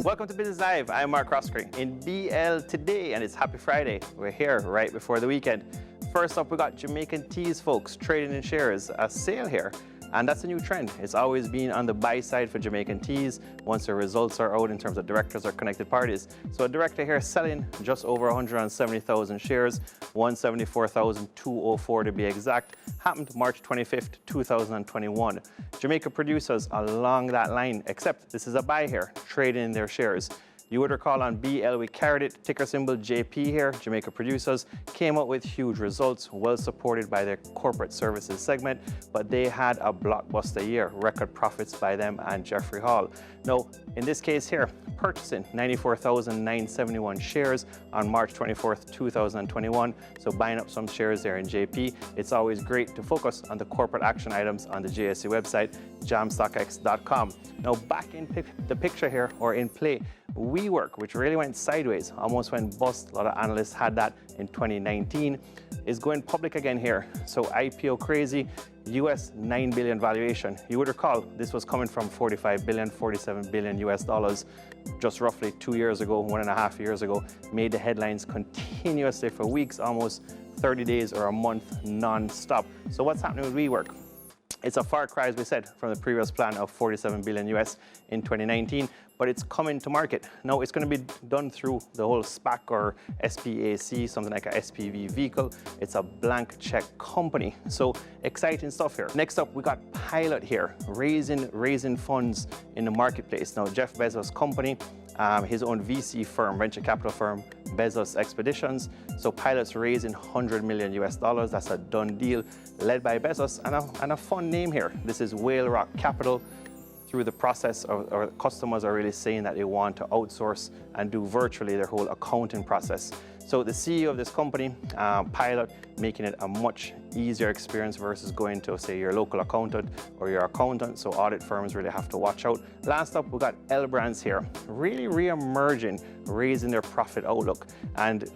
Welcome to Business Live. I'm Mark Croskery in BL today, and it's Happy Friday. We're here right before the weekend. First up, we got Jamaican Teas, folks, trading in shares. A sale here, and that's a new trend. It's always been on the buy side for Jamaican Teas once the results are out in terms of directors or connected parties. So a director here selling just over 170,000 shares, 174,204 to be exact. Happened March 25th, 2021. Jamaica Producers along that line, except this is a buy here, trading in their shares. You would recall on BL, we carried it, ticker symbol JP here, Jamaica Producers, came out with huge results, well supported by their corporate services segment, but they had a blockbuster year, record profits by them and Jeffrey Hall. Now, in this case here, purchasing 94,971 shares on March 24th, 2021, so buying up some shares there in JP. It's always great to focus on the corporate action items on the JSE website, jamstockx.com. Now, back in the picture here, or in play, WeWork, which really went sideways, almost went bust. A lot of analysts had that in 2019, is going public again here. So IPO crazy, US 9 billion valuation. You would recall this was coming from 45 billion, 47 billion US dollars just roughly 2 years ago, 1.5 years ago, made the headlines continuously for weeks, almost 30 days or a month non-stop. So what's happening with WeWork? It's a far cry, as we said, from the previous plan of 47 billion US in 2019, but it's coming to market. Now, it's going to be done through the whole SPAC or SPAC, something like a SPV vehicle. It's a blank check company. So exciting stuff here. Next up, we got Pilot here, raising funds in the marketplace. Now, Jeff Bezos' company, his own VC firm, venture capital firm, Bezos Expeditions. So Pilot's raising 100 million US dollars. That's a done deal, led by Bezos, and a fun name here. This is Whale Rock Capital. Through the process, or customers are really saying that they want to outsource and do virtually their whole accounting process. So the CEO of this company, Pilot, making it a much easier experience versus going to, say, your local accountant or your accountant. So audit firms really have to watch out. Last up, we got L Brands here, really re-emerging, raising their profit outlook. And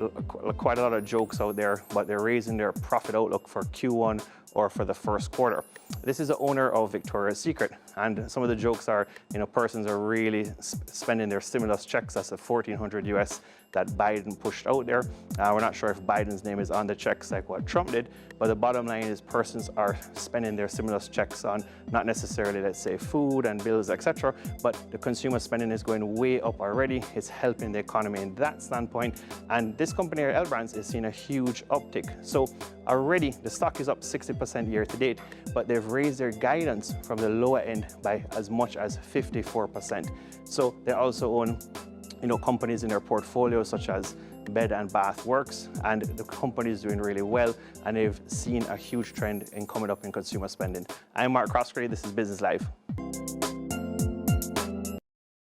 quite a lot of jokes out there, but they're raising their profit outlook for Q1 or for the first quarter. This is the owner of Victoria's Secret, and some of the jokes are, persons are really spending their stimulus checks. That's the 1,400 US that Biden pushed out there. We're not sure if Biden's name is on the checks like what Trump did, but the bottom line is persons are spending their stimulus checks on not necessarily, let's say, food and bills, etc., but the consumer spending is going way up already. It's helping the economy in that standpoint, and this company, L Brands, is seeing a huge uptick. So already the stock is up 60% year to date, but they've raised their guidance from the lower end by as much as 54%. So they also own companies in their portfolio such as Bed and Bath Works, and the company is doing really well, and they've seen a huge trend in coming up in consumer spending. I'm Mark Croskery, this is Business Live.